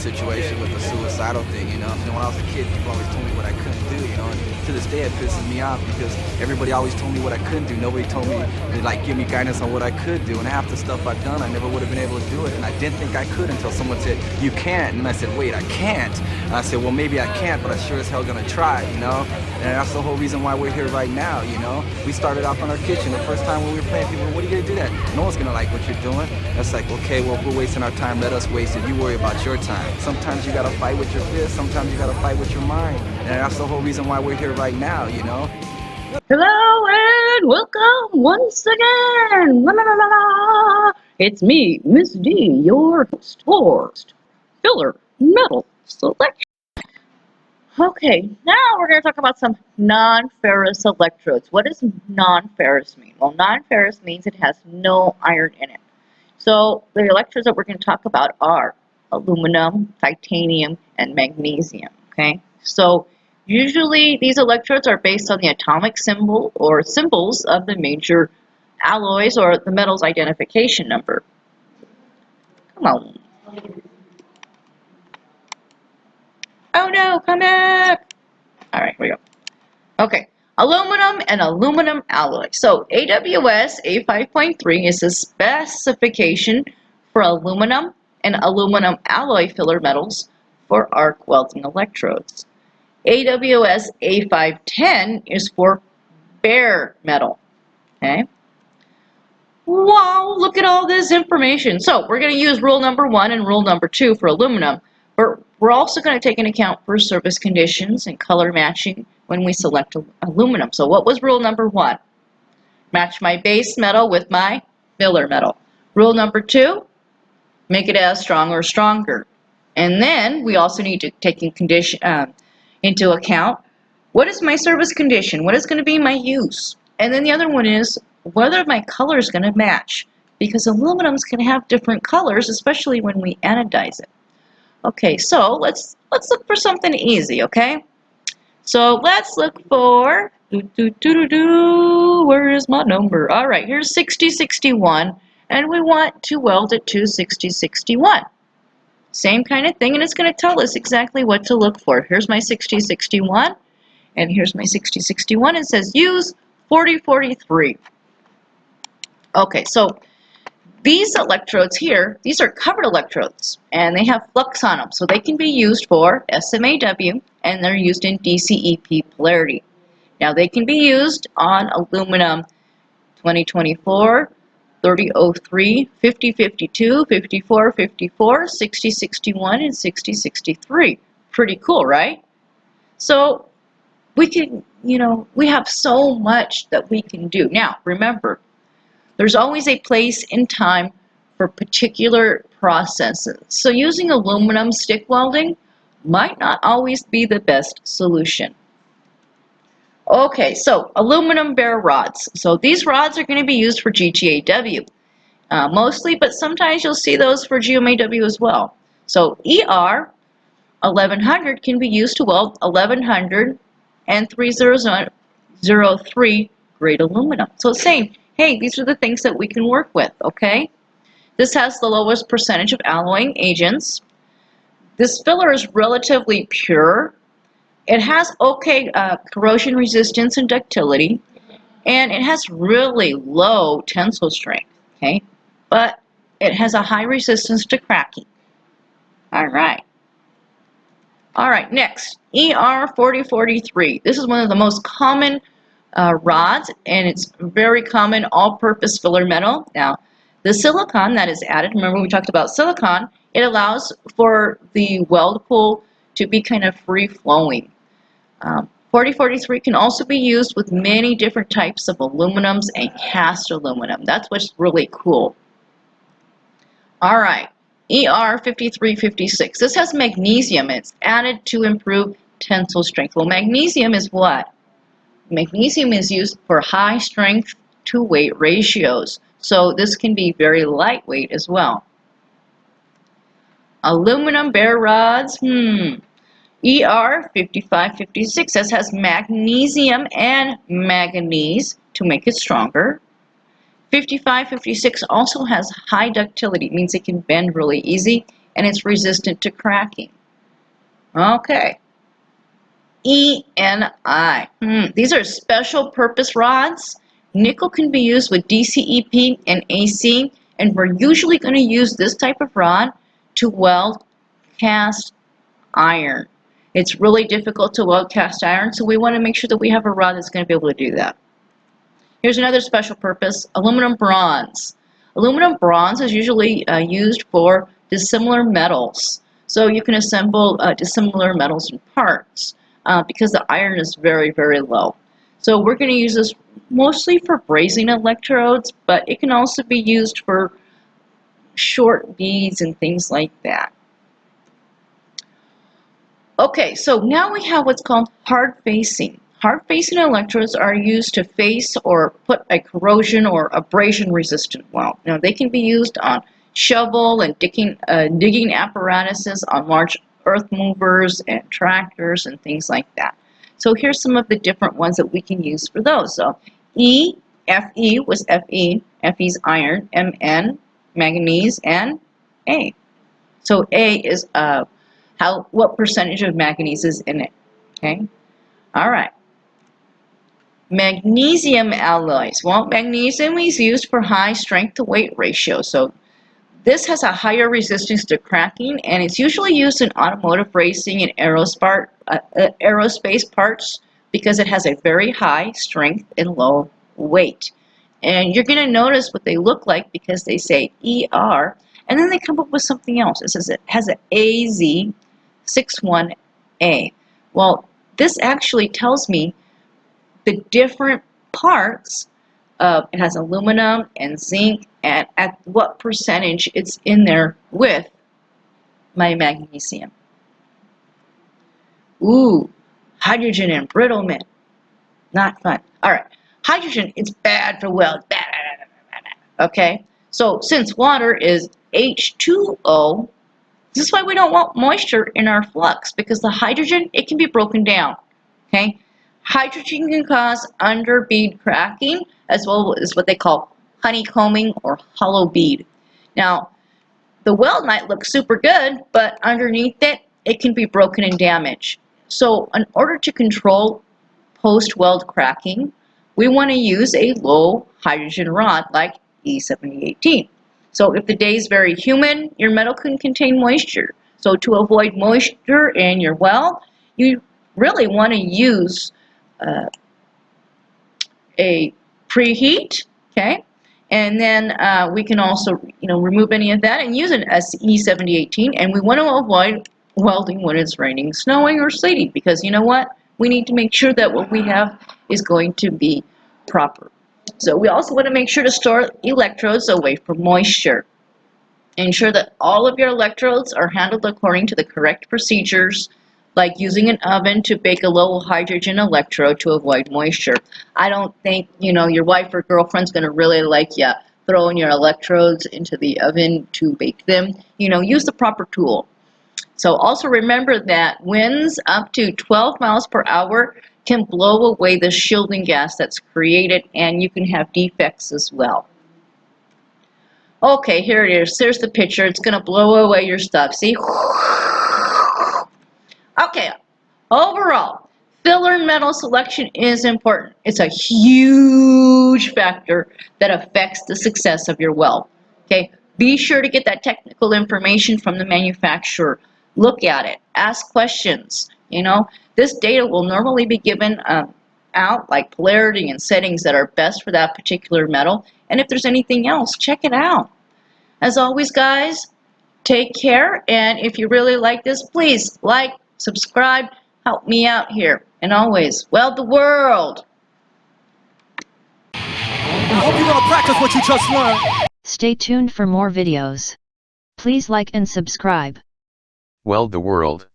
situation with the suicidal thing, you know. And when I was a kid, people always told me what I couldn't do, you know. And to this day, it pisses me off because everybody always told me what I couldn't do. Nobody told me, like, give me guidance on what I could do. And half the stuff I've done, I never would have been able to do it. And I didn't think I could until someone said, you can't. And I said, wait, I can't. And I said, well, maybe I can't, but I sure as hell gonna try, you know. And that's the whole reason why we're here right now, you know. We started off in our kitchen. The first time when we were playing, people were, what are you gonna do that? No one's gonna like what you're doing. That's like, okay, well, if we're wasting our time, let us waste it. You worry about your time. Sometimes you gotta fight with your fist, sometimes you gotta fight with your mind. And that's the whole reason why we're here right now, you know. Hello and welcome once again. La, la, la, la, la. It's me, Miss D, your host for filler metal selection. Okay, now we're going to talk about some non-ferrous electrodes. What does non-ferrous mean? Well, non-ferrous means it has no iron in it. So the electrodes that we're going to talk about are aluminum, titanium, and magnesium. Okay, so usually these electrodes are based on the atomic symbol or symbols of the major alloys or the metal's identification number. Come on. Oh no, come back! Alright, here we go. Okay, aluminum and aluminum alloy. So AWS A5.3 is the specification for aluminum and aluminum alloy filler metals for arc welding electrodes. AWS A510 is for bare metal. Okay. Wow, look at all this information. So we're going to use rule number 1 and rule number 2 for aluminum. But we're also going to take into account for service conditions and color matching when we select aluminum. So what was rule number 1? Match my base metal with my filler metal. Rule number 2, make it as strong or stronger. And then we also need to take into account what is my service condition, what is going to be my use. And then the other one is whether my color is going to match, because aluminum is going to have different colors, especially when we anodize it. Okay, so let's look for something easy, okay? So let's look for, where is my number? All right, here's 6061, and we want to weld it to 6061. Same kind of thing, and it's going to tell us exactly what to look for. Here's my 6061, and here's my 6061. It says use 4043. Okay, so these electrodes here, these are covered electrodes, and they have flux on them, so they can be used for SMAW, and they're used in DCEP polarity. Now, they can be used on aluminum 2024, 3003, 5052, 5454, 6061, and 6063. Pretty cool, right? So we can, we have so much that we can do. Now, remember, there's always a place and time for particular processes. So using aluminum stick welding might not always be the best solution. Okay, so aluminum bare rods. So these rods are going to be used for GTAW mostly, but sometimes you'll see those for GMAW as well. So ER 1100 can be used to weld 1100 and 3003 grade aluminum. So it's saying, hey, these are the things that we can work with, okay? This has the lowest percentage of alloying agents. This filler is relatively pure. It has okay corrosion resistance and ductility, and it has really low tensile strength, okay? But it has a high resistance to cracking. All right. All right, next, ER4043. This is one of the most common rods, and it's very common all-purpose filler metal. Now, the silicon that is added, remember we talked about silicon, it allows for the weld pool to be kind of free-flowing. 4043 can also be used with many different types of aluminums and cast aluminum. That's what's really cool. All right, ER5356. This has magnesium. It's added to improve tensile strength. Well, magnesium is what? Magnesium is used for high strength to weight ratios. So this can be very lightweight as well. Aluminum bare rods. ER5556. This has magnesium and manganese to make it stronger. 5556 also has high ductility. It means it can bend really easy. and it's resistant to cracking. Okay. ENI. These are special purpose rods. Nickel can be used with DCEP and AC, and we're usually going to use this type of rod to weld cast iron. It's really difficult to weld cast iron, so we want to make sure that we have a rod that's going to be able to do that. Here's another special purpose, aluminum bronze. Aluminum bronze is usually used for dissimilar metals. So you can assemble dissimilar metals in parts because the iron is very, very low. So we're going to use this mostly for brazing electrodes, but it can also be used for short beads and things like that. Okay, so now we have what's called hard facing. Hard facing electrodes are used to face or put a corrosion or abrasion resistant weld. Now they can be used on shovel and digging apparatuses, on large earth movers and tractors and things like that. So here's some of the different ones that we can use for those. So E, Fe was Fe, Fe's iron, Mn, manganese, and A. So A is what percentage of manganese is in it. Okay, all right. Magnesium alloys. Well, magnesium is used for high strength to weight ratio. So this has a higher resistance to cracking, and it's usually used in automotive racing and aerospace parts because it has a very high strength and low weight. And you're going to notice what they look like because they say ER, and then they come up with something else. It says it has an AZ61A. Well, this actually tells me the different parts of it has aluminum and zinc and at what percentage it's in there with my magnesium. Ooh, hydrogen embrittlement. Not fun. All right, hydrogen is bad for weld. Bad. Okay, so since water is H2O, this is why we don't want moisture in our flux, because the hydrogen, it can be broken down. Okay. Hydrogen can cause underbead cracking, as well as what they call honeycombing or hollow bead. Now, the weld might look super good, but underneath it, it can be broken and damaged. So in order to control post-weld cracking, we want to use a low hydrogen rod like E7018. So if the day is very humid, your metal can contain moisture. So to avoid moisture in your weld, you really want to use a preheat, okay, and then we can also, remove any of that and use an E7018. And we want to avoid welding when it's raining, snowing, or sleeting, because you know what? We need to make sure that what we have is going to be proper. So we also want to make sure to store electrodes away from moisture. Ensure that all of your electrodes are handled according to the correct procedures, like using an oven to bake a low hydrogen electrode to avoid moisture. I don't think, your wife or girlfriend's going to really like you throwing your electrodes into the oven to bake them. Use the proper tool. So also remember that winds up to 12 miles per hour can blow away the shielding gas that's created, and you can have defects as well. Okay, here it is. There's the picture. It's going to blow away your stuff. See? Okay, overall, filler metal selection is important. It's a huge factor that affects the success of your weld. Okay, be sure to get that technical information from the manufacturer. Look at it. Ask questions. This data will normally be given out, like polarity and settings that are best for that particular metal. And if there's anything else, check it out. As always, guys, take care. And if you really like this, please like, subscribe, help me out here. And always, weld the world. I hope you're going to practice what you just learned. Stay tuned for more videos. Please like and subscribe. Weld the world.